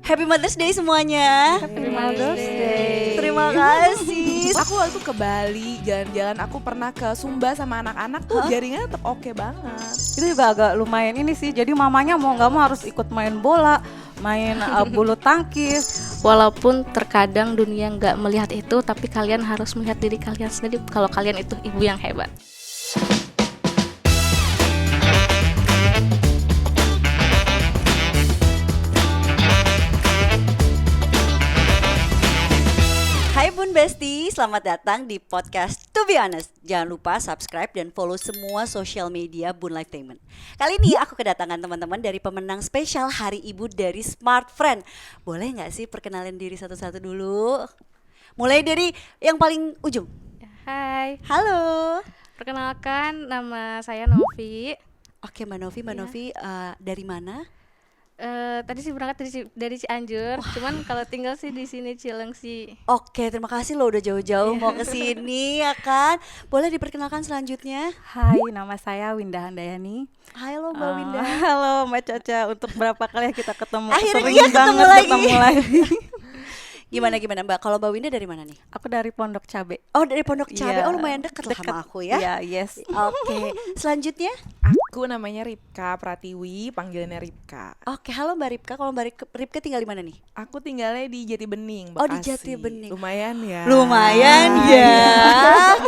Happy Mother's Day semuanya. Happy Mother's Day. Terima kasih. Aku waktu ke Bali jalan-jalan, aku pernah ke Sumba sama anak-anak tuh jaringannya tetap oke banget. Itu juga agak lumayan ini sih. Jadi mamanya mau nggak mau harus ikut main bola, main bulu tangkis. Walaupun terkadang dunia nggak melihat itu, tapi kalian harus melihat diri kalian sendiri kalau kalian itu ibu yang hebat. Hai Bun Besti, selamat datang di podcast To Be Honest. Jangan lupa subscribe dan follow semua sosial media Bun Lifetainment. Kali ini aku kedatangan teman-teman dari pemenang spesial Hari Ibu dari Smart Friend. Boleh nggak sih perkenalin diri satu-satu dulu? Mulai dari yang paling ujung. Hai, Halo. perkenalkan nama saya Novi. Oke Mbak Novi, dari mana? Tadi sih berangkat dari Cianjur, cuman kalau tinggal sih di sini Cilengsi. Oke, terima kasih loh udah jauh-jauh mau ke sini ya kan. Boleh diperkenalkan selanjutnya? Hai, nama saya Winda Handayani. Halo Mbak Winda. Halo Mbak Caca, untuk berapa kali kita ketemu? Akhirnya Sering iya, ketemu banget lagi. ketemu lagi. Gimana Mbak? Kalau Mbak Winda dari mana nih? Aku dari Pondok Cabe. Oh dari Pondok Cabe, Iya, oh lumayan deket lah sama aku ya. Iya, yes. Oke, selanjutnya. Aku namanya Ripka Pratiwi, panggilannya Ripka. Oke, halo Mbak Ripka. Kalau Mbak Ripka tinggal di mana nih? Aku tinggalnya di Jati Bening, Bekasi. Oh, di Jati Bening. Lumayan ya. Lumayan ya,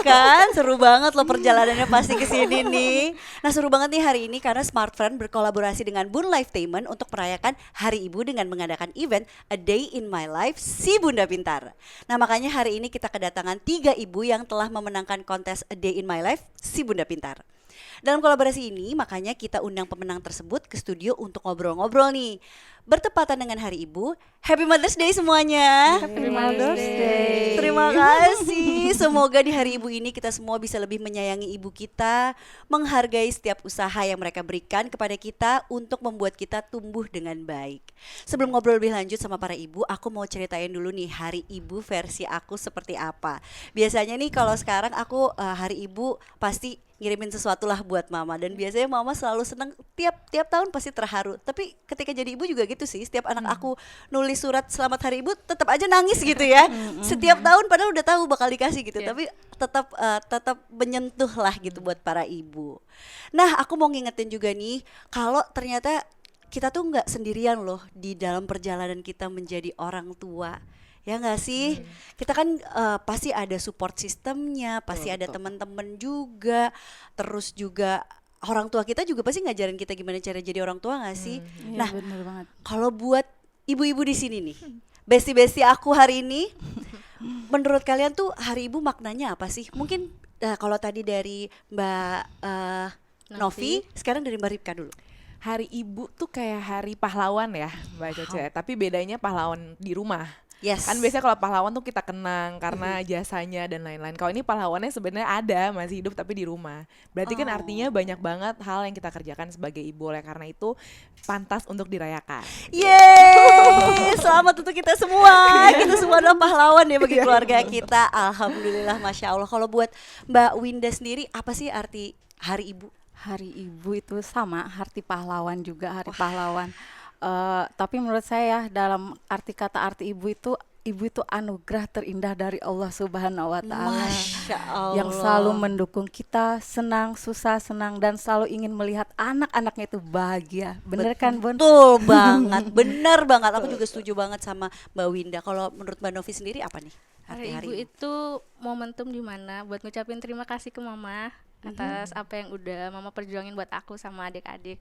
kan? Seru banget loh perjalanannya pasti ke sini nih. Nah, seru banget nih hari ini karena Smart Friend berkolaborasi dengan Bun Lifetainment untuk merayakan Hari Ibu dengan mengadakan event A Day in My Life Si Bunda Pintar. Nah, makanya hari ini kita kedatangan 3 ibu yang telah memenangkan kontes A Day in My Life Si Bunda Pintar. Dalam kolaborasi ini, makanya kita undang pemenang tersebut ke studio untuk ngobrol-ngobrol nih. Bertepatan dengan Hari Ibu, Happy Mother's Day semuanya. Happy Mother's Day. Terima kasih. Semoga di Hari Ibu ini kita semua bisa lebih menyayangi ibu kita, menghargai setiap usaha yang mereka berikan kepada kita untuk membuat kita tumbuh dengan baik. Sebelum ngobrol lebih lanjut sama para ibu, aku mau ceritain dulu nih Hari Ibu versi aku seperti apa. Biasanya nih kalau sekarang aku Hari Ibu pasti ngirimin sesuatu lah buat mama, dan biasanya mama selalu seneng tiap tahun pasti terharu. Tapi ketika jadi ibu juga gitu sih, setiap anak aku nulis surat selamat hari ibu tetap aja nangis gitu ya. Setiap tahun padahal udah tahu bakal dikasih gitu, tapi tetap menyentuh lah gitu buat para ibu. Nah, aku mau ngingetin juga nih kalau ternyata kita tuh nggak sendirian loh di dalam perjalanan kita menjadi orang tua. Ya nggak sih, kita kan pasti ada support sistemnya, pasti ada teman-teman juga, terus juga orang tua kita juga pasti ngajarin kita gimana cara jadi orang tua nggak sih. Iya, Nah, bener banget. kalau buat ibu-ibu di sini nih, besti-besti aku hari ini, menurut kalian tuh Hari Ibu maknanya apa sih? Mungkin kalau tadi dari Mbak Novi, sekarang dari Mbak Ripka dulu. Hari Ibu tuh kayak hari pahlawan ya, Mbak Caca. Tapi bedanya pahlawan di rumah. Yes. Kan biasanya kalau pahlawan tuh kita kenang karena jasanya dan lain-lain. Kalau ini pahlawannya sebenarnya ada, masih hidup tapi di rumah. Berarti kan artinya banyak banget hal yang kita kerjakan sebagai ibu. Oleh karena itu pantas untuk dirayakan. Yeay, selamat untuk kita semua. Kita semua adalah pahlawan ya bagi keluarga kita. Alhamdulillah, Masya Allah. Kalau buat Mbak Winda sendiri, apa sih arti Hari Ibu? Hari Ibu itu sama, arti pahlawan juga, hari pahlawan. Tapi menurut saya dalam arti ibu itu anugerah terindah dari Allah Subhanahu wa Ta'ala. Masya Allah. Yang selalu mendukung kita, senang, susah, senang, dan selalu ingin melihat anak-anaknya itu bahagia. Bener kan, Bun? Betul banget, bener banget. Aku juga setuju banget sama Mbak Winda. Kalau menurut Mbak Novi sendiri apa nih arti Hari Ibu itu momentum dimana buat ngucapin terima kasih ke mama atas apa yang udah mama perjuangin buat aku sama adik-adik.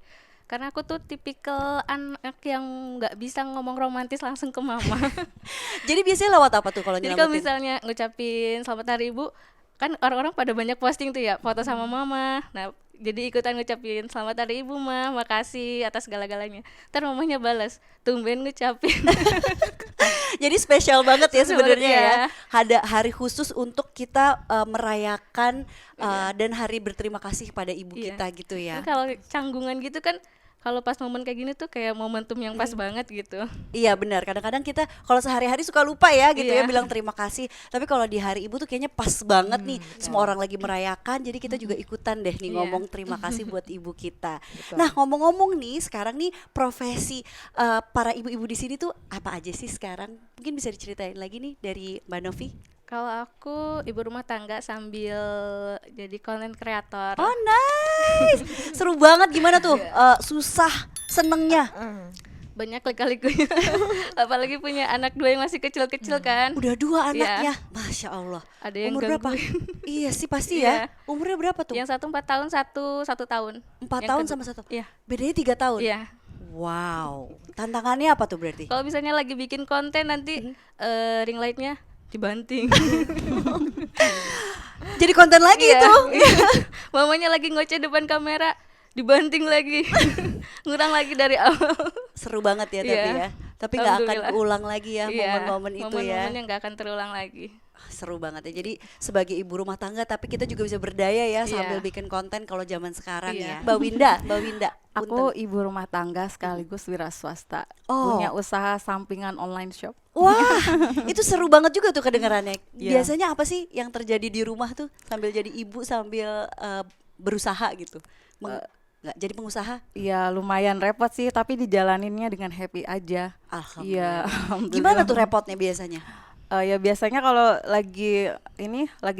Karena aku tuh tipikal anak yang nggak bisa ngomong romantis langsung ke mama. Jadi biasanya lewat apa tuh kalau Jadi kalau nyelamatin? misalnya ngucapin selamat hari ibu, kan orang-orang pada banyak posting tuh ya foto sama mama. Nah, jadi ikutan ngucapin selamat hari ibu ma, makasih atas segala-galanya. Ntar mamanya balas, tumben ngucapin. Jadi spesial banget ya Spesial sebenarnya banget, ya. Ada hari khusus untuk kita merayakan dan hari berterima kasih kepada ibu Iya. kita gitu ya. Kan kalau canggungan gitu kan kalau pas momen kayak gini tuh kayak momentum yang pas banget gitu. Iya benar, kadang-kadang kita kalau sehari-hari suka lupa ya gitu ya Iya. bilang terima kasih. Tapi kalau di hari ibu tuh kayaknya pas banget nih, semua orang lagi merayakan, jadi kita juga ikutan deh nih Iya. ngomong terima kasih buat ibu kita. Betul. Nah ngomong-ngomong nih, sekarang nih profesi para ibu-ibu di sini tuh apa aja sih sekarang? Mungkin bisa diceritain lagi nih dari Mbak Novi. Kalau aku ibu rumah tangga sambil jadi content creator. Oh nice, seru banget. Gimana tuh? Susah, senengnya? Banyak lika-likunya. Apalagi punya anak 2 yang masih kecil-kecil kan. Udah 2 Iya. anaknya, masya Allah. Ada yang Umur berapa? gangguin. Iya sih pasti Iya. ya. Umurnya berapa tuh? Yang satu 4 tahun, satu tahun. 4 Yang tahun kedua- sama 1. Iya. Bedanya 3 tahun. Iya. Wow. Tantangannya apa tuh berarti? Kalau misalnya lagi bikin konten nanti ring lightnya dibanting. Jadi konten lagi Iya. itu. Mamanya lagi ngoceh depan kamera, dibanting lagi. Ngurang lagi dari awal. Seru banget ya tapi Iya. ya. Tapi nggak akan Alhamdulillah. keulang lagi ya Iya, momen-momen itu ya. momen-momen yang nggak akan terulang lagi. Seru banget ya. Jadi sebagai ibu rumah tangga tapi kita juga bisa berdaya ya Iya. sambil bikin konten kalau zaman sekarang ya. Iya. Mbak Winda. Aku punten. ibu rumah tangga sekaligus wira swasta. Oh. Punya usaha sampingan online shop. Wah, itu seru banget juga tuh kedengarannya. Iya. Biasanya apa sih yang terjadi di rumah tuh sambil jadi ibu sambil berusaha gitu? Nggak jadi pengusaha? Ya lumayan repot sih, tapi dijalaninnya dengan happy aja. Alhamdulillah. Iya, alhamdulillah. Gimana tuh repotnya biasanya? Ya biasanya kalau lagi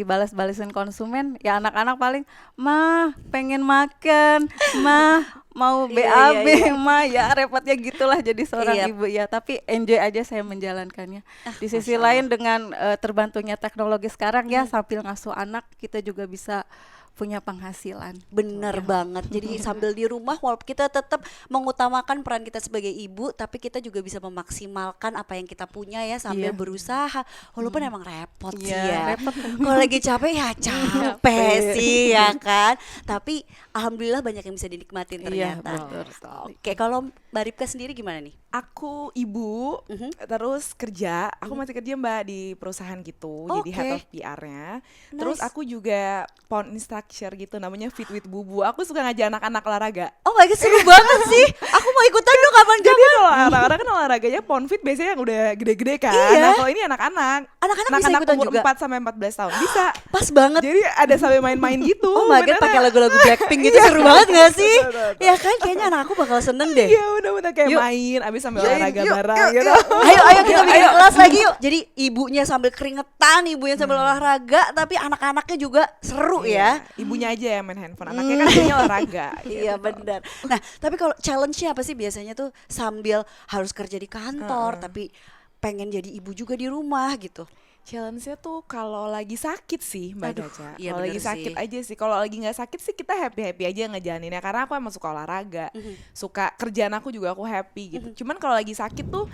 balas-balasin konsumen, ya anak-anak paling, "Mah, pengen makan, mah, mau Iya, BAB, iya, iya. mah." Ya repotnya gitulah jadi seorang Iya. ibu ya, tapi enjoy aja saya menjalankannya. Di sisi Masya lain dengan terbantunya teknologi sekarang ya, Hmm. sambil ngasuh anak kita juga bisa punya penghasilan. Bener banget. Jadi sambil di rumah walaupun kita tetap mengutamakan peran kita sebagai ibu, tapi kita juga bisa memaksimalkan apa yang kita punya ya sambil Iya. berusaha. Walaupun emang repot sih Iya, ya. repot. Kalau lagi capek ya capek sih ya kan. Tapi alhamdulillah banyak yang bisa dinikmatin Iya, ternyata. betul sekali. Oke, kalau Mbak Ripka sendiri gimana nih? Aku ibu, terus kerja. Aku masih kerja Mbak di perusahaan gitu, jadi Oke. head of PR-nya. Terus Nice. aku juga pound instructor gitu, namanya Fit with Bubu. Aku suka ngajak anak-anak olahraga. Oh my god, seru banget sih. Aku mau ikutan dong Jadi kapan-kapan. kalau anak-anak kan olahraganya pound fit biasanya yang udah gede-gede kan. Iya. Nah kalau ini anak-anak. Anak-anak bisa ikutan umur juga? 4 sampai 14 tahun bisa. Pas banget. Jadi ada sampai main-main gitu. Oh my god, beneran. pakai lagu-lagu Blackpink gitu seru banget gak sih? Betul, betul. Ya kan, kayaknya anak aku bakal seneng deh. Iya bener-bener kayak Yuk. main abis sambil Yuk, olahraga yuk, bareng yuk, gitu. yuk. Ayo kita bikin kelas lagi yuk. Jadi ibunya sambil keringetan, ibunya sambil olahraga, tapi anak-anaknya juga seru ya. Iya, ibunya aja yang main handphone, anaknya kan ibunya olahraga. Iya benar. Nah, tapi kalau challenge-nya apa sih biasanya tuh sambil harus kerja di kantor, tapi pengen jadi ibu juga di rumah gitu. Challenge-nya tuh kalau lagi sakit sih Mbak Aduh, Caca. iya Kalau bener lagi sakit sih. aja sih. Kalau lagi nggak sakit sih kita happy-happy aja ngejalaninnya. Karena aku emang suka olahraga, suka kerjaan aku juga aku happy gitu. Cuman kalau lagi sakit tuh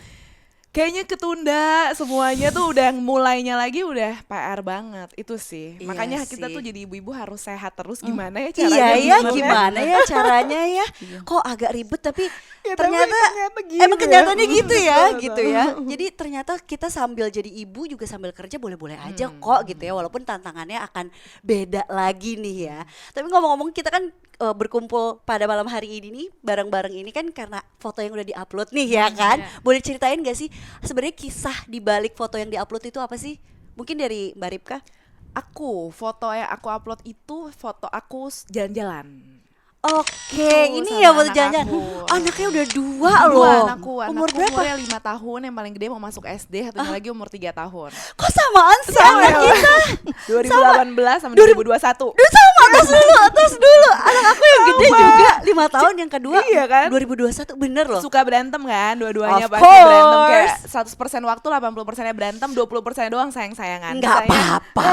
kayaknya ketunda semuanya tuh udah mulainya lagi udah PR banget itu sih. Iya Makanya kita sih. tuh jadi ibu-ibu harus sehat terus gimana ya caranya? Iya ya, sebenarnya? gimana ya caranya ya? Kok agak ribet tapi Ya, tapi ternyata gitu emang ya. kenyataannya gitu ya, Betul, gitu betul. ya. Jadi ternyata kita sambil jadi ibu juga sambil kerja boleh-boleh aja kok gitu ya, walaupun tantangannya akan beda lagi nih ya. Tapi ngomong-ngomong kita kan berkumpul pada malam hari ini nih bareng-bareng ini kan karena foto yang udah diupload nih ya kan. Iya. Boleh ceritain gak sih sebenarnya kisah di balik foto yang diupload itu apa sih? Mungkin dari Mbak Ripka? Foto yang aku upload itu foto aku jalan-jalan. Oke, Tuh, ini sama ya foto anak jalan. aku. Anaknya udah 2 loh. Dua anakku Umur berapa? umurnya 5 tahun, yang paling gede mau masuk SD, satunya lagi umur 3 tahun. Kok samaan sih anak kita? 2018 sama 2021. Duh sama, tos dulu. Anak aku yang gede juga 5 tahun, yang kedua Iya kan? 2021, bener loh. Suka berantem kan, dua-duanya Of pasti berantem kayak course. 100% waktu, 80%-nya berantem, 20% doang sayang-sayangan. Nggak Misalnya- apa-apa.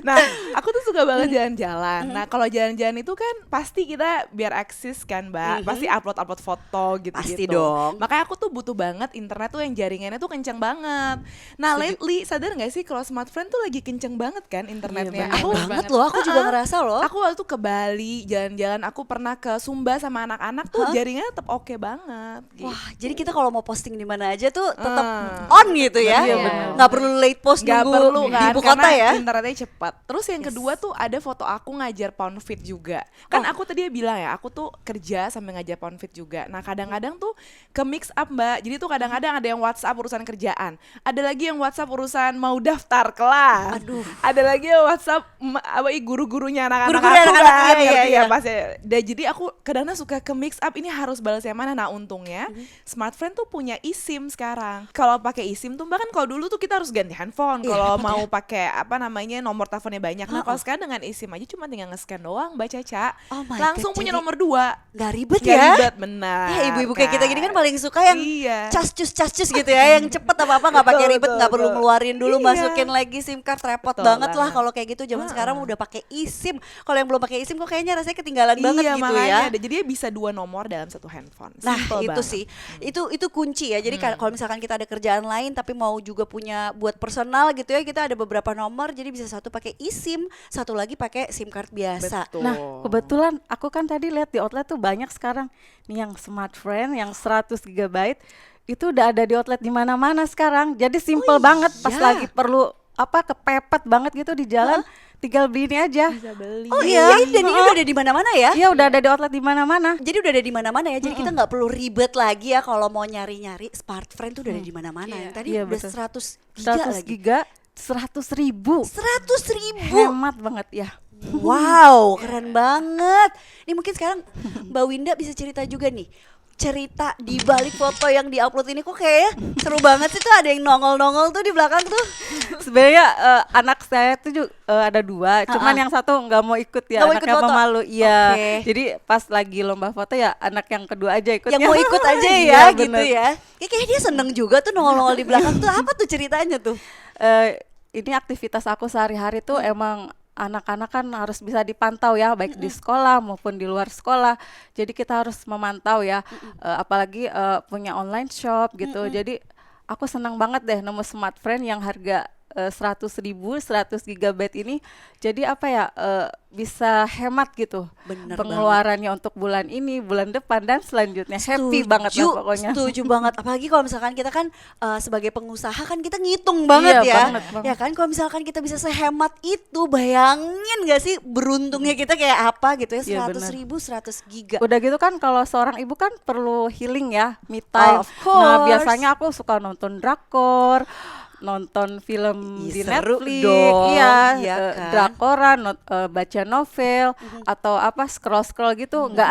Nah, aku tuh suka banget jalan-jalan. Nah, kalau jalan-jalan itu kan pasti kita biar eksis kan, Mbak. Pasti upload upload foto gitu-gitu. Pasti dong. Makanya aku tuh butuh banget internet tuh yang jaringannya tuh kenceng banget. Nah, lately sadar nggak sih kalau smartphone tuh lagi kenceng banget kan internetnya. benar. Aku Banget loh, aku juga ngerasa loh. Aku waktu itu ke Bali jalan-jalan, aku pernah ke Sumba sama anak-anak tuh jaringannya tetap oke banget. Gitu. Wah, jadi kita kalau mau posting di mana aja tuh tetap Ah. on gitu ya. Iya, bener. Nggak perlu late post Nggak nunggu perlu di kan, ibu kota karena ya. internetnya cepat. Terus yang Yes. kedua tuh ada foto aku ngajar pound fit juga. Kan aku tadi bilang ya, aku tuh kerja sambil ngajar pound fit juga. Nah kadang-kadang tuh ke mix up Mbak. Jadi tuh kadang-kadang ada yang WhatsApp urusan kerjaan, ada lagi yang WhatsApp urusan mau daftar kelas. Aduh. Ada lagi yang WhatsApp guru-gurunya anak-anak Guru-guru aku anak-anak, kan, iya, ngerti iya, ya iya. Mas ya. Jadi aku kadang-kadang suka ke mix up, ini harus balas yang mana. Nah untungnya Smartfriend tuh punya eSIM sekarang. Kalau pakai eSIM tuh bahkan kalau dulu tuh kita harus ganti handphone Iya, kalau repot mau pakai apa namanya nomor teleponnya banyak. Nah kalau sekarang dengan eSIM aja cuma tinggal nge-scan doang Mbak Caca, Oh my langsung God, punya jadi nomor 2. Nggak ribet Nggak ya. ribet, benar Ya ibu-ibu kayak kita gini kan paling suka yang Iya. cas-cus gitu ya, yang cepet apa-apa nggak pakai Betul, ribet, betul, nggak perlu betul. ngeluarin dulu Iya. masukin lagi SIM card, repot Betul banget lah banget. kalau kayak gitu. Zaman sekarang udah pakai eSIM. Kalau yang belum pakai eSIM kok kayaknya rasanya ketinggalan banget Iya, gitu makanya ya. jadi bisa 2 nomor dalam satu handphone. Nah Simple itu banget. sih, itu kunci ya. Jadi kalau misalkan kita ada kerjaan lain tapi mau juga punya buat personal gitu ya, kita ada beberapa nomor. Jadi bisa satu pakai eSIM, satu lagi pakai SIM card biasa. Betul. Nah, kebetulan aku kan tadi lihat di outlet tuh banyak sekarang nih yang Smartfriend yang 100 GB itu udah ada di outlet di mana-mana sekarang. Jadi simple banget pas iya? lagi perlu apa kepepet banget gitu di jalan, tinggal beli ini aja. Bisa beli. Oh iya, dan ini udah ada di mana-mana ya. Iya, udah ada di outlet di mana-mana. Jadi udah ada di mana-mana ya. Jadi kita nggak perlu ribet lagi ya kalau mau nyari-nyari. Smartfriend tuh udah ada di mana-mana. Yang tadi Iya, udah betul. 100 giga 100 lagi. giga 100.000. 100.000. Hemat banget ya. Wow, keren banget. Ini mungkin sekarang Mbak Winda bisa cerita juga nih. Cerita di balik foto yang diupload ini kok kayaknya seru banget sih, tuh ada yang nongol-nongol tuh di belakang tuh. Sebenarnya anak saya tuh juga ada 2, cuman yang satu nggak mau ikut ya, Nggak mau ikut anaknya foto? pemalu. Iya. Oke. Jadi pas lagi lomba foto ya anak yang kedua aja ikutnya. Yang mau ikut aja ya Iya, gitu bener. ya. Kayaknya dia seneng juga tuh nongol-nongol di belakang tuh. Apa tuh ceritanya tuh? Ini aktivitas aku sehari-hari tuh emang anak-anak kan harus bisa dipantau ya, baik di sekolah maupun di luar sekolah. Jadi kita harus memantau ya, apalagi punya online shop gitu. Jadi aku senang banget deh nemu Smartfriend yang harga 100.000 100 GB ini. Jadi apa ya, bisa hemat gitu Bener pengeluarannya untuk bulan ini, bulan depan dan selanjutnya. Happy banget lah pokoknya. Setuju banget. Apalagi kalau misalkan kita kan sebagai pengusaha kan kita ngitung banget Iya, ya. banget. Ya kan kalau misalkan kita bisa sehemat itu, bayangin gak sih beruntungnya kita kayak apa gitu ya. Iya, 100.000 100 giga. Udah gitu kan kalau seorang ibu kan perlu healing ya, me time. Of Nah, course. biasanya aku suka nonton drakor, nonton film Ih, di seru Netflix, dong, iya, iya kan? drakoran, baca novel atau apa scroll-scroll gitu, nggak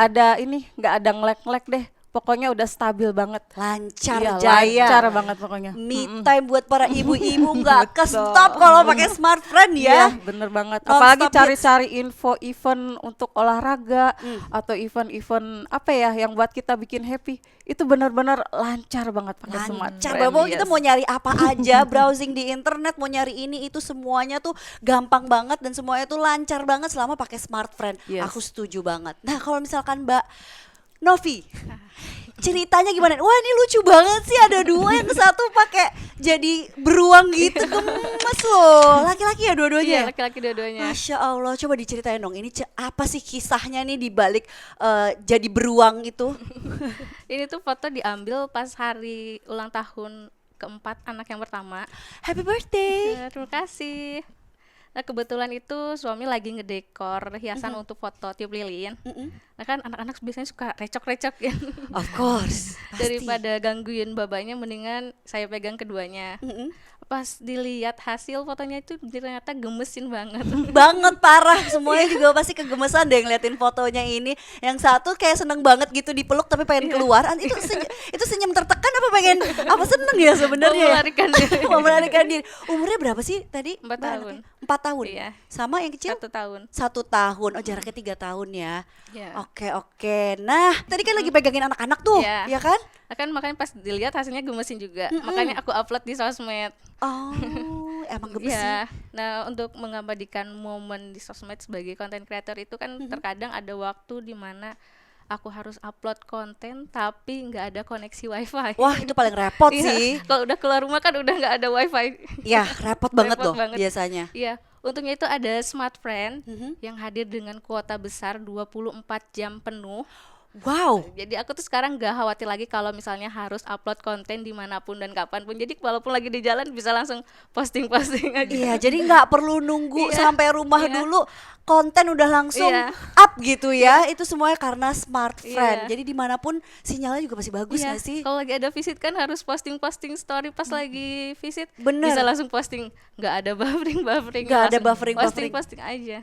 ada ngelek-ngelek deh. Pokoknya udah stabil banget. Lancar Iya, jaya. lancar banget pokoknya. Me time buat para ibu-ibu nggak ke stop kalau pakai Smartfriend Iya, ya. bener banget. Non-stop Apalagi hits. cari-cari info event untuk olahraga atau event-event apa ya yang buat kita bikin happy. Itu benar-benar lancar banget pakai Lancar, Smartfriend. bahwa kita yes. mau nyari apa aja, browsing di internet, mau nyari ini itu semuanya tuh gampang banget dan semuanya tuh lancar banget selama pakai Smartfriend. Yes. Aku setuju banget. Nah kalau misalkan Mbak Novi, ceritanya gimana? Wah ini lucu banget sih, ada 2 yang satu pakai jadi beruang gitu, gemes loh. Laki-laki ya dua-duanya. Iya, ya? laki-laki dua-duanya. Masya Allah, coba diceritain dong. Ini apa sih kisahnya nih di balik jadi beruang itu? Ini tuh foto diambil pas hari ulang tahun keempat anak yang pertama. Happy birthday. Terima kasih. Nah kebetulan itu suami lagi ngedekor hiasan untuk foto tiup lilin. Nah kan anak-anak biasanya suka recok-recok ya. Of course. Pasti. Daripada gangguin babanya mendingan saya pegang keduanya. Pas dilihat hasil fotonya itu ternyata gemesin banget. Banget parah, semuanya juga pasti kegemesan deh ngeliatin fotonya ini. Yang satu kayak seneng banget gitu dipeluk tapi pengen keluar. Itu senyum tertekan apa pengen apa seneng ya sebenarnya? Melarikan diri. Mau melarikan diri. Umurnya berapa sih tadi? 4 tahun. 4 tahun. Iya. Sama yang kecil? 1 tahun. 1 tahun. Oh jaraknya 3 tahun ya. Iya. Oke. Nah tadi kan lagi pegangin anak-anak tuh, Iya. ya kan? Nah, kan makanya pas dilihat hasilnya gemesin juga. Makanya aku upload di sosmed. Oh, emang gemes sih. Ya, nah untuk mengabadikan momen di sosmed sebagai content creator itu kan terkadang ada waktu di mana aku harus upload konten tapi nggak ada koneksi wifi. Wah itu paling repot Iya, sih. kalau udah keluar rumah kan udah nggak ada wifi. Ya repot banget Repot loh banget. biasanya. Iya, untungnya itu ada Smartfriend yang hadir dengan kuota besar 24 jam penuh. Wow. Jadi aku tuh sekarang gak khawatir lagi kalau misalnya harus upload konten dimanapun dan kapanpun. Jadi walaupun lagi di jalan bisa langsung posting-posting aja. Iya, jadi nggak perlu nunggu Iya, sampai rumah iya. dulu, konten udah langsung Iya. up gitu ya. Itu semuanya karena smart friend. Iya. Jadi dimanapun sinyalnya juga masih bagus Iya, nggak sih? kalau lagi ada visit kan harus posting-posting story pas lagi visit. Bener. Bisa langsung posting, nggak ada buffering. Nggak ada langsung buffering. Posting aja.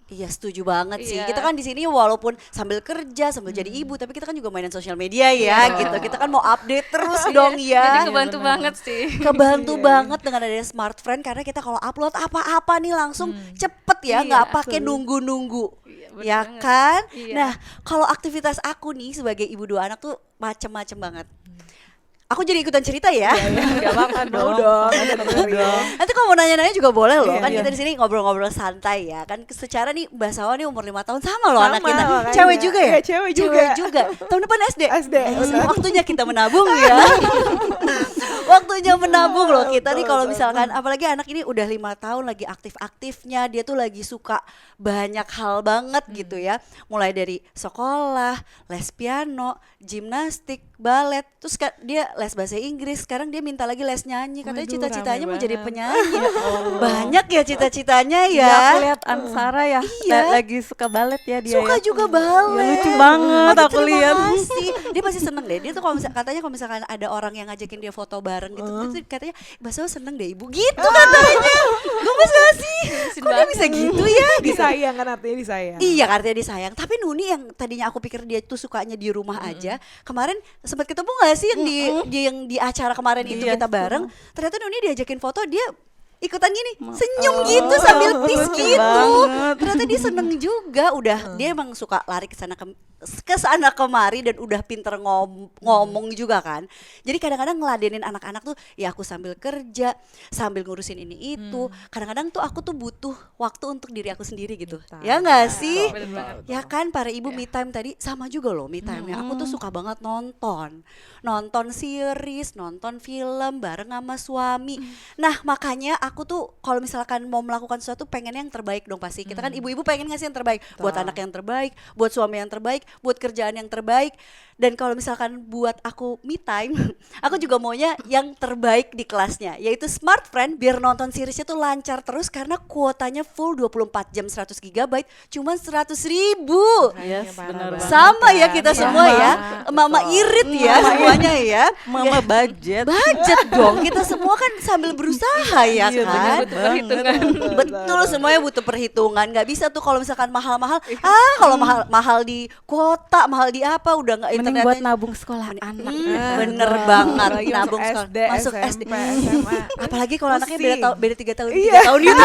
Iya, setuju banget sih. Iya. Kita kan di sini walaupun sambil kerja, sambil jadi ibu, tapi kita kan juga mainan sosial media ya gitu. Kita kan mau update terus dong Jadi ya. kebantu banget sih. Kebantu banget dengan adanya smart friend karena kita kalau upload apa-apa nih langsung cepet ya, Iya, nggak pakai nunggu-nunggu. Iya, bener Ya banget. kan? Iya. Nah, kalau aktivitas aku nih sebagai ibu 2 anak tuh macem-macem banget. Aku jadi ikutan cerita ya. Gak apa-apa Mau dong. dong. Nanti kalau mau nanya-nanya juga boleh loh. Iya, Kan iya. kita di sini ngobrol-ngobrol santai ya. Kan secara nih Mbak Sawa nih umur 5 tahun sama loh anak Sama, kita. makanya. Cewek juga ya? Iya, cewek juga. Tahun depan SD. SD, benar. Waktunya kita menabung ya. Waktunya menabung loh kita nih kalau misalkan apalagi anak ini udah 5 tahun lagi aktif-aktifnya, dia tuh lagi suka banyak hal banget gitu ya. Mulai dari sekolah, les piano, gimnastik, balet, terus dia les bahasa Inggris, sekarang dia minta lagi les nyanyi, katanya Waduh, cita-citanya rame mau jadi banget. penyanyi. Banyak ya cita-citanya Ya, aku ya. lihat Ansara ya, Iya. lagi suka balet ya dia Suka ya. juga balet. Ya, lucu banget Aduh, aku terima lihat. kasih. Dia pasti seneng deh. Dia tuh kalau katanya kalau misalkan ada orang yang ngajakin dia foto bareng gitu, dia tuh katanya Mbak Sawa seneng deh ibu gitu katanya. Gemes gak sih? Kok dia bisa gitu ya? Gitu. Disayang kan artinya disayang. Iya, artinya disayang. Tapi Nuni yang tadinya aku pikir dia tuh sukanya di rumah aja, kemarin sempat ketemu gak sih yang di acara kemarin itu Iya, kita bareng? Ternyata Nuni diajakin foto, dia ikutan gini senyum gitu sambil peace lucu gitu. banget. Ternyata dia seneng juga. Udah dia emang suka lari ke sana kemari dan udah pinter ngomong juga kan. Jadi kadang-kadang ngeladenin anak-anak tuh ya aku sambil kerja, sambil ngurusin ini itu. Kadang-kadang tuh aku tuh butuh waktu untuk diri aku sendiri gitu. Me time. Ya nggak sih? Bener banget. Ya kan para ibu me time tadi sama juga loh me time-nya. Aku tuh suka banget nonton series, nonton film bareng sama suami. Nah makanya aku tuh kalau misalkan mau melakukan sesuatu pengen yang terbaik dong pasti. Kita kan ibu-ibu pengen ngasih yang terbaik buat anak yang terbaik, buat suami yang terbaik, buat kerjaan yang terbaik. Dan kalau misalkan buat aku me time, aku juga maunya yang terbaik di kelasnya, yaitu Smart Friend biar nonton seriesnya tuh lancar terus karena kuotanya full 24 jam 100 GB cuma 100.000. Yes, Parah benar banget. Sama ya kan? kita Iya. semua ya. Mama irit ya semuanya ya. Mama budget. Budget dong, kita semua kan sambil berusaha ya Iya, kan. Butuh perhitungan. Betul, semuanya butuh perhitungan. Nggak bisa tuh kalau misalkan mahal-mahal. Kalau mahal di kuota, mahal di apa udah nggak Mending internetnya. buat nabung sekolah anak. Bener banget, Apalagi nabung masuk sekolah. SD, Masuk SD. SMP, SMA. Apalagi kalau anaknya Pusing. beda 3 tahun, Iya. 3 tahun gitu.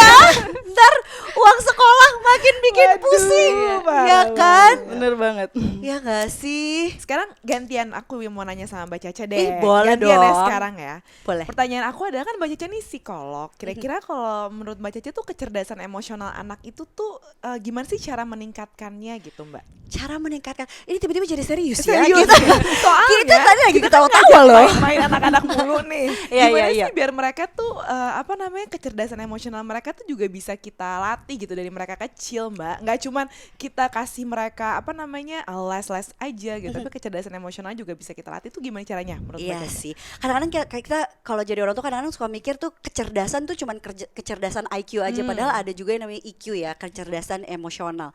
Ntar uang sekolah makin bikin Waduh, pusing. parah Ya kan? Bener banget. Ya nggak sih? Sekarang gantian aku yang mau nanya sama Mbak Caca deh. Ih, boleh gantian ya dong. sekarang ya. Boleh. Pertanyaan aku adalah kan Mbak Caca nih psikolog. Kira-kira kalau menurut Mbak Caca tuh kecerdasan emosional anak itu tuh gimana sih cara meningkatkannya gitu Mbak? Cara meningkatkan. Ini tiba-tiba jadi serius, Serius ya. Soalnya Kita tadi lagi kita ketawa-tawa loh. main anak-anak mulu nih. Iya, Gimana iya, sih iya. biar mereka tuh apa namanya kecerdasan emosional mereka tuh juga bisa kita latih gitu dari mereka kecil Mbak. Nggak cuman kita kasih mereka apa namanya les-les aja gitu, tapi kecerdasan emosional juga bisa kita latih. Tuh gimana caranya menurut Mbak Iya Caca? sih. Kadang-kadang kita kalau jadi orang tuh kadang-kadang suka mikir tuh kecerdasan tuh cuman kecerdasan IQ aja, padahal ada juga yang namanya EQ ya, kecerdasan emosional.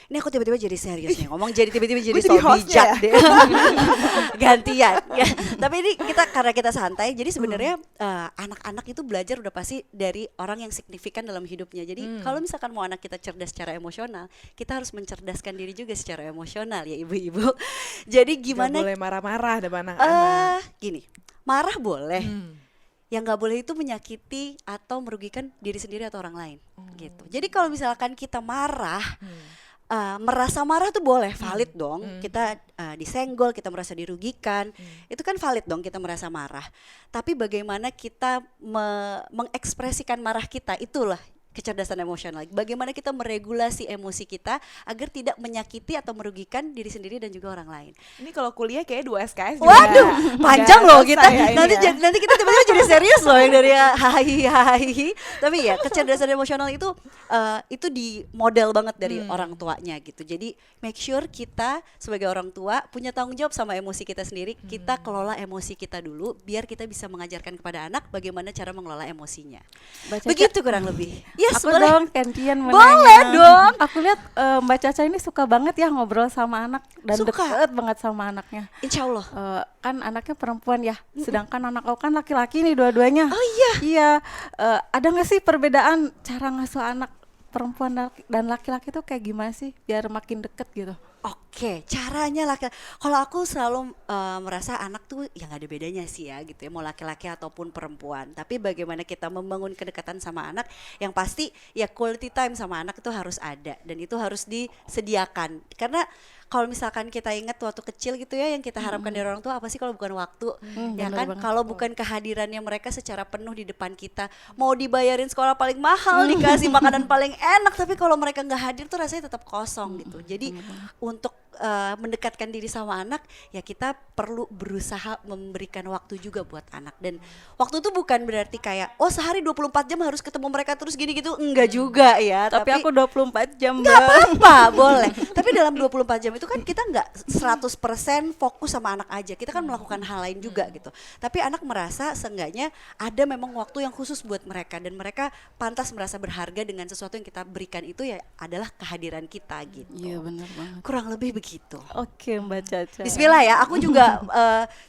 Ini aku tiba-tiba jadi serius nih ngomong, jadi tiba-tiba jadi Gue so jadi hostnya bijak ya? deh. Gantian ya. Tapi ini karena kita santai, jadi sebenarnya anak-anak itu belajar udah pasti dari orang yang signifikan dalam hidupnya. Jadi kalau misalkan mau anak kita cerdas secara emosional, kita harus mencerdaskan diri juga secara emosional ya ibu-ibu. Jadi Nggak gimana boleh marah-marah depan anak-anak. gini, marah boleh. Yang nggak boleh itu menyakiti atau merugikan diri sendiri atau orang lain gitu. Jadi kalau misalkan kita marah, merasa marah tuh boleh, valid dong. Kita disenggol, kita merasa dirugikan, itu kan valid dong kita merasa marah. Tapi bagaimana kita mengekspresikan marah kita, itulah kecerdasan emosional. Bagaimana kita meregulasi emosi kita agar tidak menyakiti atau merugikan diri sendiri dan juga orang lain. Ini kalau kuliah kayak 2 SKS juga Waduh, panjang loh kita. selesai ya ini ya. Nanti kita tiba-tiba jadi serius loh yang dari hahihi. Tapi ya kecerdasan emosional itu di model banget dari orang tuanya gitu. Jadi make sure kita sebagai orang tua punya tanggung jawab sama emosi kita sendiri. Kita kelola emosi kita dulu biar kita bisa mengajarkan kepada anak bagaimana cara mengelola emosinya. Mbak Caca, Begitu kurang lebih. Yes, aku boleh. dong gantian mau Boleh nanya. dong. Aku lihat Mbak Caca ini suka banget ya ngobrol sama anak dan Suka. deket banget sama anaknya. Insya Allah. Kan anaknya perempuan ya, sedangkan anak aku kan laki-laki nih dua-duanya. Oh iya. Iya, ada nggak sih perbedaan cara ngasuh anak perempuan dan laki-laki tuh kayak gimana sih biar makin deket gitu? Oke, caranya kalau aku selalu merasa anak tuh yang ada bedanya sih ya gitu ya, mau laki-laki ataupun perempuan. Tapi bagaimana kita membangun kedekatan sama anak, yang pasti ya quality time sama anak itu harus ada dan itu harus disediakan. Karena kalau misalkan kita ingat waktu kecil gitu ya, yang kita harapkan dari orang tua apa sih kalau bukan waktu, ya bener kan? banget. Kalau bukan kehadirannya mereka secara penuh di depan kita, mau dibayarin sekolah paling mahal, dikasih makanan paling enak, tapi kalau mereka nggak hadir tuh rasanya tetap kosong gitu. Jadi untuk mendekatkan diri sama anak, ya kita perlu berusaha memberikan waktu juga buat anak. Dan waktu itu bukan berarti kayak sehari 24 jam harus ketemu mereka terus gini gitu, enggak juga ya. Tapi aku 24 jam, nggak apa-apa, boleh. Tapi dalam 24 jam itu kan kita nggak 100% fokus sama anak aja. Kita kan melakukan hal lain juga gitu. Tapi anak merasa seenggaknya ada memang waktu yang khusus buat mereka dan mereka pantas merasa berharga dengan sesuatu yang kita berikan itu ya adalah kehadiran kita gitu. Iya benar banget. Kurang lebih begitu. Oke Mbak Caca. Bismillah ya, aku juga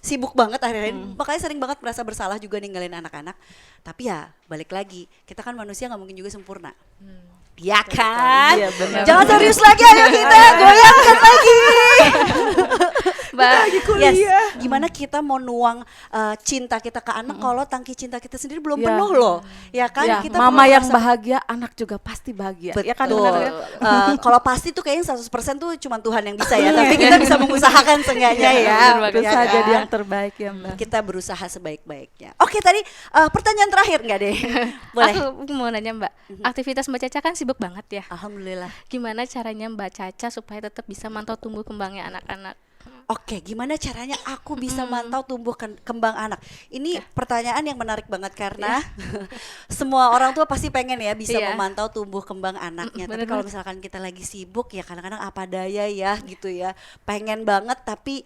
sibuk banget akhirnya, makanya sering banget merasa bersalah juga ninggalin anak-anak. Tapi ya balik lagi, kita kan manusia nggak mungkin juga sempurna. Ya kan? Iya, benar. Jangan serius lagi, ayo kita goyangkan lagi. Mbak, Yes, gimana kita mau nuang cinta kita ke anak kalau tangki cinta kita sendiri belum Ya. penuh loh. Ya kan? Ya, Kita mama perlu yang merasa- bahagia, anak juga pasti bahagia. Betul. Ya kan benar ya? Kalau pasti tuh kayaknya 100% tuh cuma Tuhan yang bisa ya. Tapi kita bisa mengusahakan seenggaknya ya. Berusaha Ya jadi kan? yang terbaik ya Mbak. Kita berusaha sebaik-baiknya. Oke, tadi pertanyaan terakhir nggak deh? Boleh. aku mau nanya Mbak, aktivitas Mbak Caca kan sibuk banget ya. Alhamdulillah. Gimana caranya Mbak Caca supaya tetap bisa mantau tumbuh kembangnya anak-anak? Oke, gimana caranya aku bisa mantau tumbuh kembang anak? Ini pertanyaan yang menarik banget karena semua orang tua pasti pengen ya bisa Iya. memantau tumbuh kembang anaknya. Tapi Bener kalau banget. misalkan kita lagi sibuk ya kadang-kadang apa daya ya gitu ya. Pengen banget tapi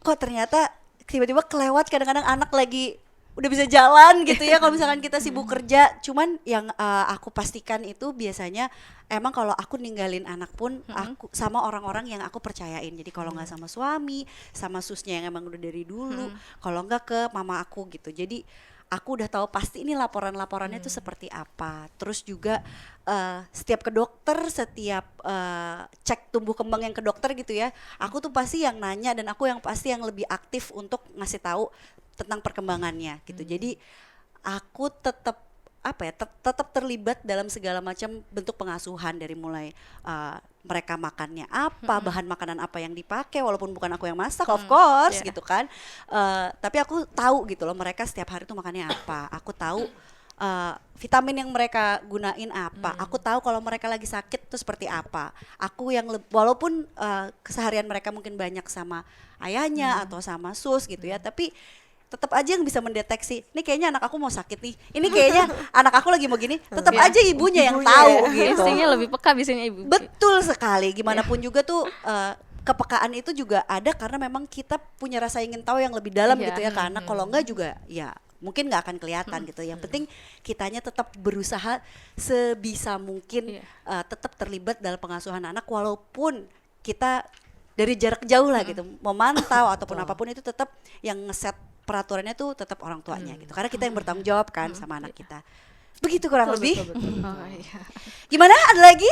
kok ternyata tiba-tiba kelewat, kadang-kadang anak lagi udah bisa jalan gitu ya kalau misalkan kita sibuk kerja. Cuman yang aku pastikan itu biasanya emang kalau aku ninggalin anak pun aku sama orang-orang yang aku percayain. Jadi kalau nggak sama suami, sama susnya yang emang udah dari dulu, kalau nggak ke mama aku gitu. Jadi aku udah tahu pasti ini laporan-laporannya tuh seperti apa. Terus juga setiap ke dokter, setiap cek tumbuh kembang yang ke dokter gitu ya, aku tuh pasti yang nanya dan aku yang pasti yang lebih aktif untuk ngasih tahu tentang perkembangannya gitu. Jadi aku tetap tetap terlibat dalam segala macam bentuk pengasuhan, dari mulai mereka makannya apa, bahan makanan apa yang dipakai, walaupun bukan aku yang masak of course gitu kan. Tapi aku tahu gitu loh mereka setiap hari tuh makannya apa. Aku tahu vitamin yang mereka gunain apa. Aku tahu kalau mereka lagi sakit tuh seperti apa. Aku yang walaupun keseharian mereka mungkin banyak sama ayahnya atau sama sus gitu ya, tapi tetap aja yang bisa mendeteksi, ini kayaknya anak aku mau sakit nih, ini kayaknya anak aku lagi mau gini, tetap aja ibunya yang tahu gitu. Instingnya lebih peka biasanya ibu. Betul sekali, gimana pun juga tuh kepekaan itu juga ada karena memang kita punya rasa ingin tahu yang lebih dalam Iya. gitu ya ke anak. Kalau enggak juga ya mungkin nggak akan kelihatan gitu. Yang penting kitanya tetap berusaha sebisa mungkin tetap terlibat dalam pengasuhan anak, walaupun kita dari jarak jauh lah gitu, memantau ataupun apapun itu tetap yang ngeset peraturannya tuh tetap orang tuanya gitu. Karena kita yang bertanggung jawab kan sama anak kita. Begitu kurang lebih. Oh, iya. Gimana? Ada lagi?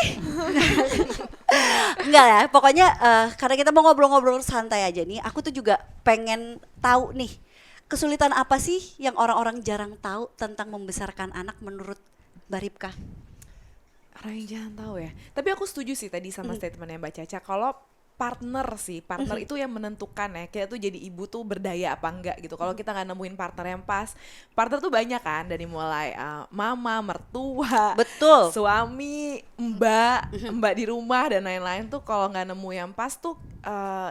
Enggak ya, pokoknya karena kita mau ngobrol-ngobrol santai aja nih, aku tuh juga pengen tahu nih, kesulitan apa sih yang orang-orang jarang tahu tentang membesarkan anak menurut Mbak Ripka? Orang yang jangan tahu ya. Tapi aku setuju sih tadi sama statementnya Mbak Caca. Kalau partner sih, partner itu yang menentukan ya, kayak tuh jadi ibu tuh berdaya apa enggak gitu. Kalau kita nggak nemuin partner yang pas, partner tuh banyak kan, dari mulai mama, mertua, Betul. suami, mbak di rumah dan lain-lain tuh kalau nggak nemu yang pas tuh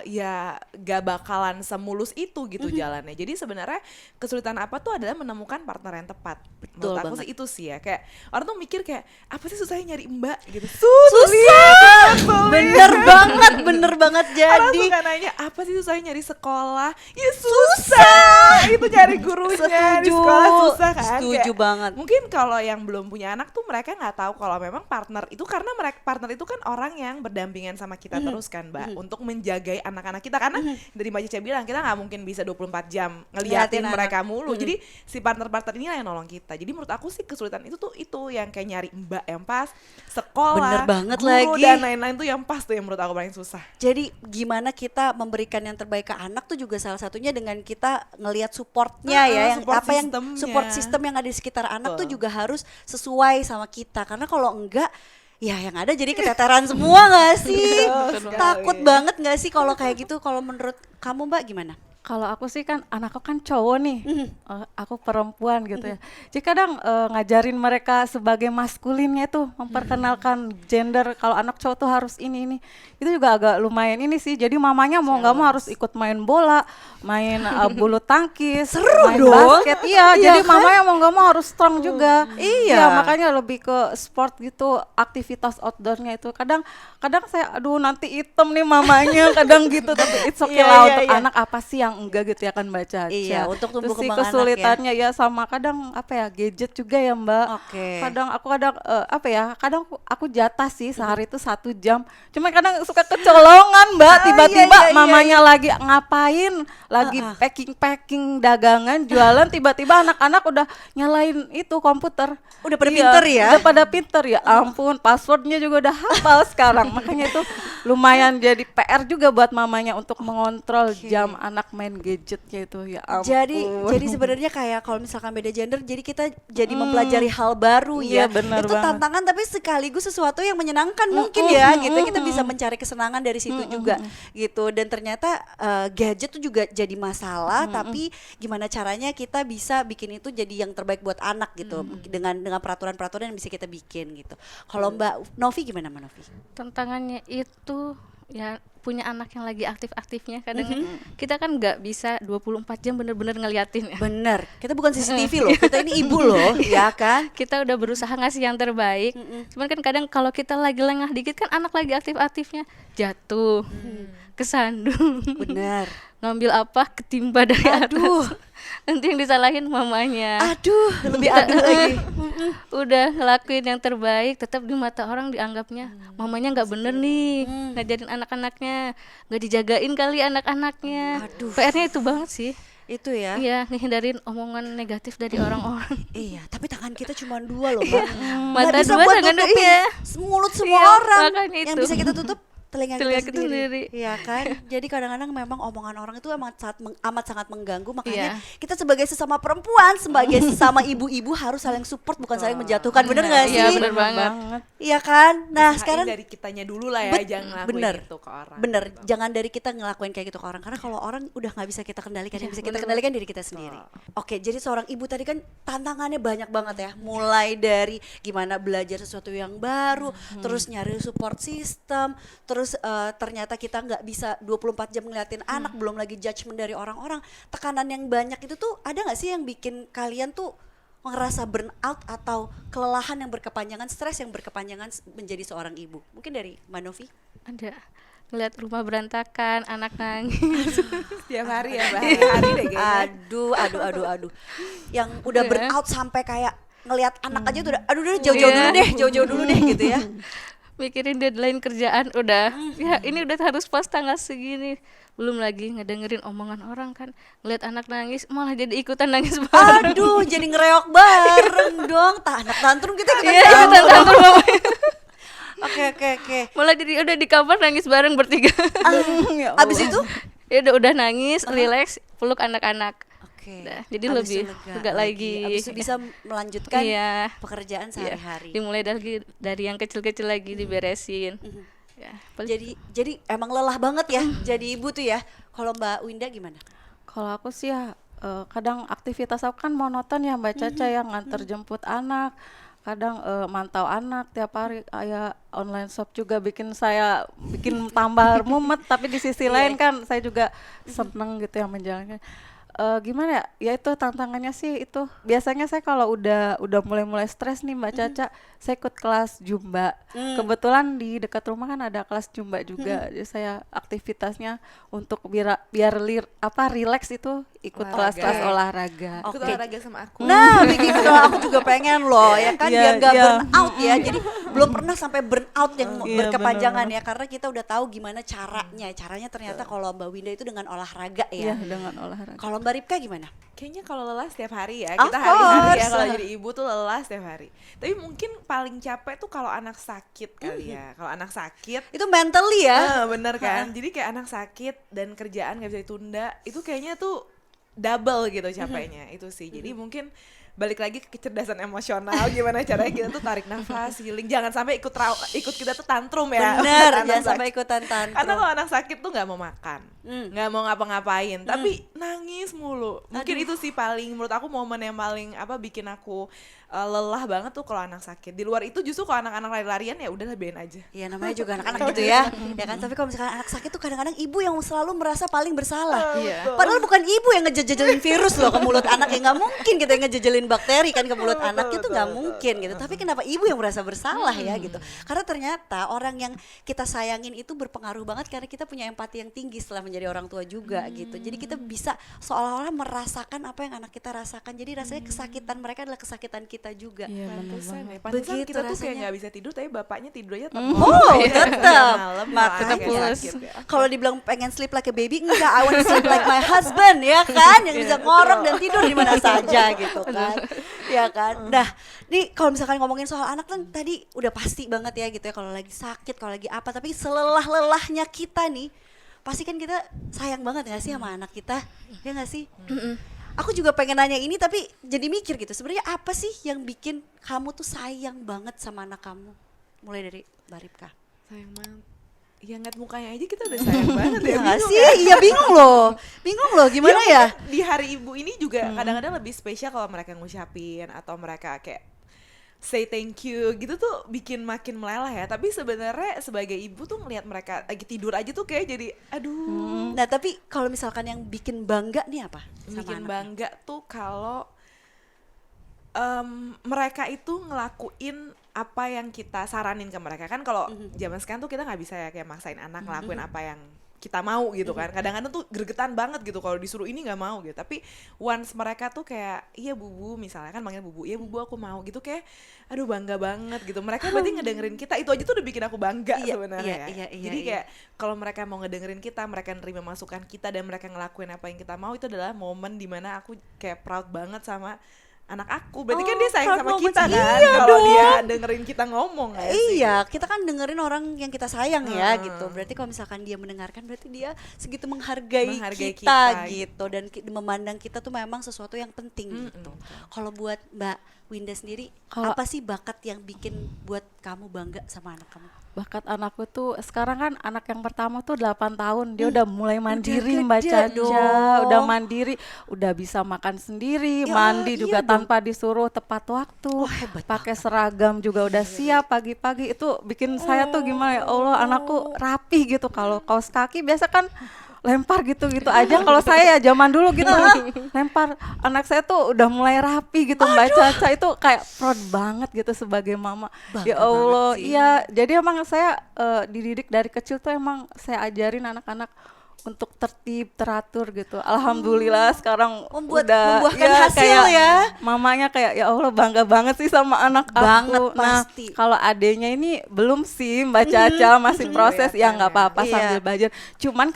ya gak bakalan semulus itu gitu jalannya. Jadi sebenarnya kesulitan apa tuh adalah menemukan partner yang tepat. Betul Menurut aku banget. sih itu sih ya, kayak orang tuh mikir kayak apa sih susahnya nyari mbak gitu. Bener banget Orang jadi. suka nanya apa sih susahnya nyari sekolah? Ya susah. Itu nyari gurunya di Setuju. sekolah susah kan. Setuju Kayak, banget. mungkin kalau yang belum punya anak tuh mereka nggak tahu kalau memang partner itu, karena mereka partner itu kan orang yang berdampingan sama kita terus kan Mbak, untuk menjagai anak-anak kita, karena dari Mbak Cica bilang kita nggak mungkin bisa 24 jam ngeliatin Ngeliatin mereka anak. mulu. Jadi si partner-partner ini yang nolong kita. Jadi menurut aku sih kesulitan itu tuh itu yang kayak nyari mbak yang pas, Bener sekolah, banget guru lagi. dan lain-lain tuh yang pas tuh yang menurut aku paling susah. Jadi gimana kita memberikan yang terbaik ke anak tuh juga salah satunya dengan kita ngelihat supportnya ya, yang support apa yang systemnya. support system yang ada di sekitar anak tuh Betul. juga harus sesuai sama kita. Karena kalau enggak, ya yang ada jadi keteteran semua nggak sih? Betul sekali. Takut banget nggak sih kalau kayak gitu? Kalau menurut kamu Mbak gimana? Kalau aku sih kan anakku kan cowok nih, aku perempuan gitu ya. Jadi kadang ngajarin mereka sebagai maskulinnya tuh, memperkenalkan gender. Kalau anak cowok tuh harus ini. Itu juga agak lumayan ini sih. Jadi mamanya mau nggak mau harus ikut main bola, main bulu tangkis, main dong. basket. Iya, Iya jadi kan? mamanya mau nggak mau harus strong juga. Iya. Ya, makanya lebih ke sport gitu, aktivitas outdoornya itu. Kadang saya aduh nanti item nih mamanya, kadang gitu. Tapi it's okay Iya, lah iya, untuk iya. anak apa sih yang enggak gitu ya, kan baca aja. Iya, untuk tumbuh Terus sih kembang anak ya. kesulitannya ya sama kadang apa ya, gadget juga ya Mbak. Oke. Kadang apa ya, kadang aku jatah sih sehari itu 1 jam. Cuma kadang suka kecolongan Mbak, Ah, tiba-tiba iya, iya, mamanya lagi ngapain, lagi packing dagangan, jualan, tiba-tiba anak-anak udah nyalain itu komputer. Udah pada Iya, pinter ya? Udah pada pinter ya, ampun, passwordnya juga udah hafal sekarang. Makanya itu lumayan jadi PR juga buat mamanya untuk mengontrol jam anak main gadgetnya itu, ya ampun. Jadi sebenarnya kayak kalau misalkan beda gender, jadi kita jadi mempelajari hal baru Iya, ya. benar Itu banget. tantangan tapi sekaligus sesuatu yang menyenangkan mungkin ya gitu. Kita bisa mencari kesenangan dari situ juga gitu. Dan ternyata gadget tuh juga jadi masalah, tapi gimana caranya kita bisa bikin itu jadi yang terbaik buat anak gitu, dengan peraturan-peraturan yang bisa kita bikin gitu. Kalau Mbak Novi gimana Mbak Novi? Tantangannya itu ya punya anak yang lagi aktif-aktifnya, kadang kita kan nggak bisa 24 jam bener-bener ngeliatin ya. Bener, kita bukan CCTV loh, kita ini ibu loh, ya kan? Kita udah berusaha ngasih yang terbaik, cuman kan kadang kalau kita lagi lengah dikit kan anak lagi aktif-aktifnya jatuh, kesandung, Bener. ngambil apa ketimpa dari Aduh. atas, nanti yang disalahin mamanya. Aduh, lebih aduh lagi. Udah ngelakuin yang terbaik, tetap di mata orang dianggapnya mamanya nggak bener nih, ngajarin anak-anaknya, nggak dijagain kali anak-anaknya. Aduh. PR-nya itu banget sih. Itu ya. Iya, ngehindarin omongan negatif dari orang-orang. Iya, tapi tangan kita cuma 2 loh, Mbak. Nggak Mata bisa dua, buat tangan dua, nutupin iya. mulut semua Iya, orang. makanya Yang itu. bisa kita tutup telinga Telinga kita kita sendiri. sendiri. Iya kan? Jadi kadang-kadang memang omongan orang itu amat sangat mengganggu. Makanya Iya. kita sebagai sesama perempuan, sebagai sesama ibu-ibu harus saling support, bukan saling menjatuhkan. Bener nggak sih? Iya, bener banget. Iya kan? Nah, Usahain sekarang dari kitanya dulu lah ya, jangan ngelakuin bener. itu ke orang. Bener, jangan dari kita ngelakuin kayak gitu ke orang. Karena kalau orang udah nggak bisa kita kendalikan, yang bisa kita kendalikan diri kita sendiri. Oke, jadi seorang ibu tadi kan tantangannya banyak banget ya. Mulai dari gimana belajar sesuatu yang baru, terus nyari support system, terus ternyata kita nggak bisa 24 jam ngeliatin anak, belum lagi judgement dari orang-orang. Tekanan yang banyak itu tuh ada nggak sih yang bikin kalian tuh ngerasa burnout atau kelelahan yang berkepanjangan, stres yang berkepanjangan menjadi seorang ibu? Mungkin dari Mbak Novi? Ada ngeliat rumah berantakan, anak nangis. Setiap hari ya, hari deh kayaknya. Aduh. Yang udah burnout sampai kayak ngelihat anak aja tuh udah, aduh jauh-jauh dulu deh gitu ya. Mikirin deadline kerjaan udah, ya ini udah harus post tanggal segini. Belum lagi ngedengerin omongan orang kan, ngeliat anak nangis malah jadi ikutan nangis bareng. Aduh, jadi ngereok bareng dong. Anak tantrum kita Iya, ikutan tantrum mamanya. Oke. Malah jadi udah di kamar nangis bareng bertiga. Ya Abis Allah. itu? Ya udah nangis, relax, peluk anak-anak. Oke. Udah, jadi Abis lebih itu lega lagi. Abis itu bisa melanjutkan Iya. pekerjaan Iya, sehari-hari. dimulai dari yang kecil-kecil lagi diberesin. Ya, Jadi emang lelah banget ya jadi ibu tuh ya. Kalau Mbak Winda gimana? Kalau aku sih ya kadang aktivitas aku kan monoton ya Mbak Caca, yang nganter jemput anak, kadang mantau anak tiap hari, kayak online shop juga bikin tambah mumet, tapi di sisi lain kan saya juga seneng gitu ya menjalankan. Gimana ya? Ya itu tantangannya sih itu. Biasanya saya kalau udah mulai stres nih Mbak Caca, saya ikut kelas Zumba. Kebetulan di dekat rumah kan ada kelas Zumba juga. Jadi saya aktivitasnya untuk rileks itu ikut Olahraga. kelas-kelas olahraga. Ikut olahraga sama aku. Nah, begitu dong. Aku juga pengen loh, ya kan, Iya, biar gak iya. burn out ya. Jadi belum pernah sampai burn out yang Iya, berkepanjangan benar-benar. ya, karena kita udah tahu gimana caranya. Caranya ternyata kalau Mbak Winda itu dengan olahraga ya. Iya, dengan olahraga. Kalau Mbak Ripka gimana? Kayaknya kalau lelah setiap hari ya, Of kita hari-hari ya course. kalau jadi ibu tuh lelah setiap hari. Tapi mungkin paling capek tuh kalau anak sakit kali ya. Kalau anak sakit, Itu mentally ya. bener kan? Jadi kayak anak sakit dan kerjaan gak bisa ditunda, itu kayaknya tuh double gitu capeknya. Itu sih. Jadi mungkin balik lagi ke kecerdasan emosional, gimana caranya kita tuh tarik nafas, healing, jangan sampai ikut kita tuh tantrum ya. Bener, Anak jangan sakit. sampai ikutan Karena tantrum. kalau anak sakit tuh nggak mau makan, nggak mau ngapa-ngapain, tapi nangis mulu. Mungkin itu sih paling menurut aku momen yang paling bikin aku lelah banget tuh kalau anak sakit. Di luar itu justru kalau anak-anak lari-larian ya udahlah biarin aja. Ya namanya juga anak-anak gitu ya. Ya kan, tapi kalau misalkan anak sakit tuh kadang-kadang ibu yang selalu merasa paling bersalah. Iya. Padahal bukan ibu yang ngejejelin virus loh ke mulut anak, ya nggak mungkin kita yang ngejejelin bakteri kan ke mulut anak, itu nggak mungkin gitu. Tapi kenapa ibu yang merasa bersalah ya gitu? Karena ternyata orang yang kita sayangin itu berpengaruh banget karena kita punya empati yang tinggi setelah menjadi orang tua juga gitu. Jadi kita bisa seolah-olah merasakan apa yang anak kita rasakan. Jadi rasanya kesakitan mereka adalah kesakitan kita juga. Iya, benar Pantesan banget. ya, pantesan Begitu kita tuh kayak rasanya. nggak bisa tidur tapi bapaknya tidur aja tetap Oh, tetap. malam Makanya. tetap pulas. Kalau dibilang pengen sleep like a baby, enggak, I want to sleep like my husband, ya kan, yang bisa ngorok dan tidur di mana saja gitu kan, ya kan. Nah, nih kalau misalkan ngomongin soal anak kan tadi udah pasti banget ya gitu ya, kalau lagi sakit, kalau lagi apa, tapi selelah-lelahnya kita nih, pasti kan kita sayang banget nggak sih sama anak kita, ya nggak sih? Aku juga pengen nanya ini tapi jadi mikir gitu, sebenarnya apa sih yang bikin kamu tuh sayang banget sama anak kamu? Mulai dari Mbak Ripka. Sayang banget. Ya ngeliat mukanya aja kita udah sayang banget ya. Iya nggak bingung sih? ya? Iya bingung loh, gimana ya? Di hari ibu ini juga kadang-kadang lebih spesial kalau mereka ngucapin atau mereka kayak say thank you gitu tuh bikin makin meleleh ya. Tapi sebenarnya sebagai ibu tuh ngelihat mereka lagi tidur aja tuh kayak jadi aduh. Nah tapi kalau misalkan yang bikin bangga nih apa? Sama Bikin anaknya? bangga tuh kalau mereka itu ngelakuin apa yang kita saranin ke mereka. Kan kalau zaman sekarang tuh kita nggak bisa ya kayak maksain anak ngelakuin apa yang kita mau gitu kan. Kadang-kadang tuh gregetan banget gitu kalau disuruh ini nggak mau gitu. Tapi once mereka tuh kayak iya bubu, misalnya kan manggil bubu, iya bubu aku mau gitu, kayak aduh bangga banget gitu. Mereka berarti ngedengerin kita, itu aja tuh udah bikin aku bangga Iya, sebenarnya iya, ya. iya, Jadi iya. kayak kalau mereka mau ngedengerin kita, mereka nerima masukan kita dan mereka ngelakuin apa yang kita mau, itu adalah momen dimana aku kayak proud banget sama anak aku. Berarti kan dia sayang proud sama moment. kita kan, Iya kalau dia dengerin kita ngomong ya sih. Iya, kita kan dengerin orang yang kita sayang ya Hmm. gitu. Berarti kalau misalkan dia mendengarkan, berarti dia segitu menghargai, Menghargai kita, kita, gitu. Dan memandang kita tuh memang sesuatu yang penting gitu. Kalau buat Mbak Winda sendiri, apa sih bakat yang bikin buat kamu bangga sama anak kamu? Bakat anakku tuh sekarang kan anak yang pertama tuh 8 tahun, dia udah mulai mandiri gede Mbak Caca, dong. udah mandiri, udah bisa makan sendiri, Ya, mandi iya juga dong. tanpa disuruh tepat waktu, hebat pakai seragam juga udah siap pagi-pagi. Itu bikin saya tuh gimana ya Allah, anakku rapi gitu. Kalau kaos kaki biasa kan lempar gitu-gitu aja, kalau saya ya zaman dulu gitu lempar. Anak saya tuh udah mulai rapi gitu Mbak Caca, itu kayak proud banget gitu sebagai mama. Bangga Ya Allah, banget sih. iya. Jadi emang saya dididik dari kecil tuh emang saya ajarin anak-anak untuk tertib, teratur gitu. Alhamdulillah sekarang Membuahkan ya, hasil kayak ya. Mamanya kayak ya Allah bangga banget sih sama anak Banget aku. Nah, pasti. kalau adenya ini belum sih Mbak Caca, masih proses ya nggak apa-apa Iya. sambil belajar. Cuman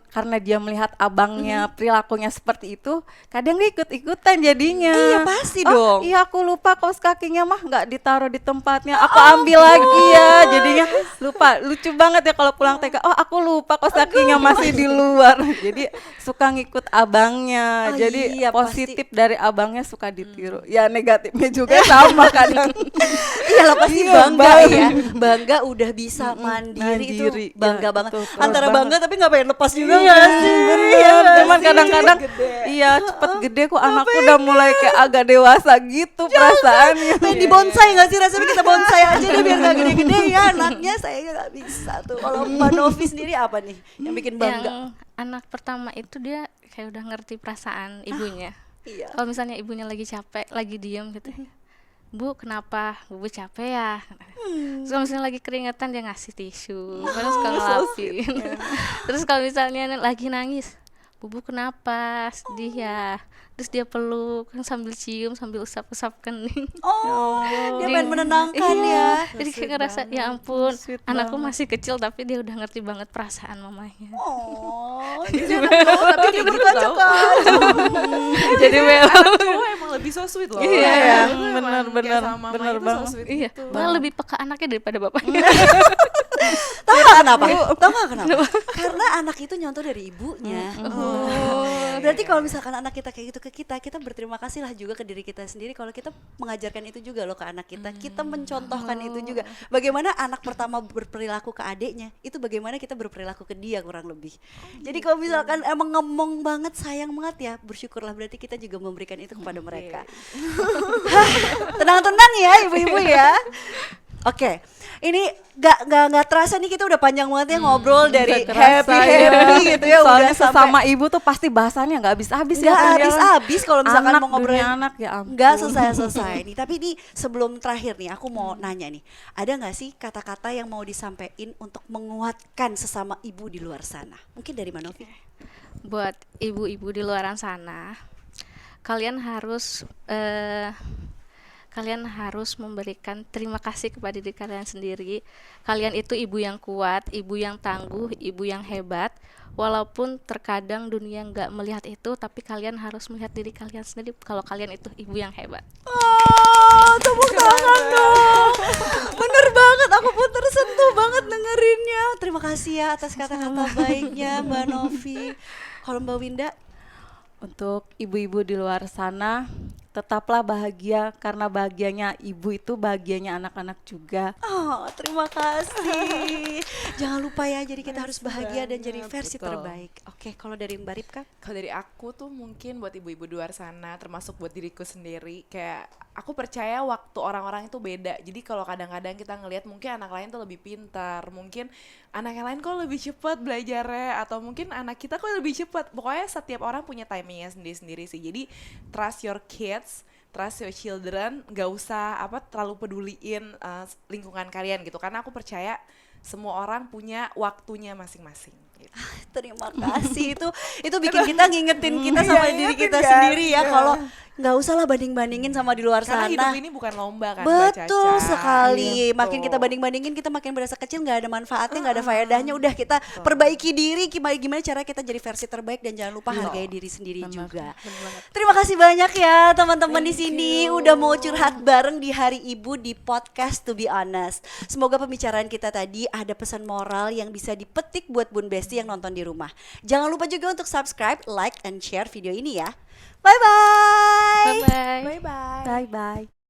karena dia melihat abangnya perilakunya seperti itu, kadang dia ikut-ikutan jadinya. Iya, pasti Oh, dong. iya aku lupa kaos kakinya mah nggak ditaruh di tempatnya. Aku ambil lagi ya. Jadinya lupa. Lucu banget ya kalau pulang TK. Oh aku lupa kaos kakinya masih di luar. Jadi suka ngikut abangnya. Oh Jadi iya, positif dari abangnya suka ditiru. Ya negatifnya juga sama kadang. Iyalah pasti Iya, bangga ya, bangga udah bisa mandiri, mandiri. itu bangga Ya, banget. betul, Antara banget. bangga tapi nggak pengen lepas juga Iya, nggak sih? bener. Iya nggak Cuman sih? kadang-kadang iya cepet gede kok anakku udah mulai kayak agak dewasa gitu perasaannya. Pengen di bonsai nggak sih rasanya, kita bonsai aja deh biar nggak gede-gede ya anaknya. Saya nggak bisa tuh. Kalau Mbak Novi sendiri apa nih yang bikin bangga? Yang anak pertama itu dia kayak udah ngerti perasaan ibunya. Iya. Kalau misalnya ibunya lagi capek, lagi diem gitu, Bu kenapa? Bu capek ya? Terus kalau misalnya lagi keringetan dia ngasih tisu, kadang suka ngelapin. Terus kalau misalnya lagi nangis, Bu kenapa? Sedih ya? Terus dia peluk sambil cium sambil usap-usap kening. Oh, dia Dia- pengen menenangkan Iya, ya. jadi kayak ngerasa ya ampun, Sweet anakku banget. masih kecil tapi dia udah ngerti banget perasaan mamanya. Oh, jadi anak cowok tapi dia berkaca-kaca. Jadi anak cowok emang lebih so sweet loh. Iya, Iya, bener, itu emang kayak bener, sama mamanya bener tuh banget. so sweet Iya, gitu. malah lebih peka anaknya daripada bapaknya. Tahu nggak kenapa? Tahu nggak kenapa? Karena anak itu nyontoh dari ibunya. Oh, berarti kalau misalkan anak kita kayak gitu ke kita, kita berterima kasih lah juga ke diri kita sendiri kalau kita mengajarkan itu juga loh ke anak kita. Kita mencontohkan itu juga. Bagaimana anak pertama berperilaku ke adiknya, itu bagaimana kita berperilaku ke dia kurang lebih. Jadi kalau misalkan emang ngemong banget, sayang banget ya, bersyukurlah berarti kita juga memberikan itu kepada mereka. Tenang-tenang ya ibu-ibu ya. Oke, ini nggak terasa nih kita udah panjang banget ya ngobrol dari Nggak kerasa, happy gitu ya, Soalnya udah sampai sesama ibu tuh pasti bahasannya nggak habis-habis ya. nggak kan, ya. habis-habis kalau misalkan Anak, mau ngobrolin dunia anak, ya ampun. nggak selesai nih. Tapi nih sebelum terakhir nih aku mau nanya nih, ada nggak sih kata-kata yang mau disampaikan untuk menguatkan sesama ibu di luar sana? Mungkin dari Manovi. Buat ibu-ibu di luaran sana, kalian harus memberikan terima kasih kepada diri kalian sendiri. Kalian itu ibu yang kuat, ibu yang tangguh, ibu yang hebat. Walaupun terkadang dunia nggak melihat itu, tapi kalian harus melihat diri kalian sendiri kalau kalian itu ibu yang hebat. Oh, tepuk tangan dong. Bener banget, aku pun tersentuh banget dengerinnya. Terima kasih ya atas kata-kata baiknya Mbak Novi. Kalau Mbak Winda, Untuk ibu-ibu di luar sana, tetaplah bahagia karena bahagianya ibu itu bahagianya anak-anak juga. oh terima kasih. Jangan lupa ya, jadi kita harus bahagia dan jadi versi betul. terbaik. Oke, kalau dari Mbak Ripka? Kalau dari aku tuh mungkin buat ibu-ibu di luar sana, termasuk buat diriku sendiri, kayak aku percaya waktu orang-orang itu beda. Jadi kalau kadang-kadang kita ngelihat mungkin anak lain tuh lebih pintar, mungkin anak yang lain kok lebih cepat belajarnya, atau mungkin anak kita kok lebih cepat. Pokoknya setiap orang punya timingnya sendiri-sendiri sih. Jadi trust your kids, trust your children, gak usah terlalu peduliin lingkungan kalian gitu. Karena aku percaya semua orang punya waktunya masing-masing. Gitu. Terima kasih, itu bikin kita ngingetin kita sama diri kita sendiri ya, kalau nggak usah lah banding-bandingin sama di luar Karena sana. hidup ini bukan lomba kan, Mbak Betul Caca. sekali. Gitu. Makin kita banding-bandingin, kita makin berasa kecil, nggak ada manfaatnya, nggak ada faedahnya. Udah kita perbaiki diri, gimana cara kita jadi versi terbaik, dan jangan lupa hargai diri sendiri juga. Terima kasih banyak ya teman-teman di sini udah mau curhat bareng di Hari Ibu di podcast To Be Honest. Semoga pembicaraan kita tadi ada pesan moral yang bisa dipetik buat Bun Besti yang nonton di rumah. Jangan lupa juga untuk subscribe, like, and share video ini ya. Bye-bye. Bye bye. Bye-bye. Bye-bye.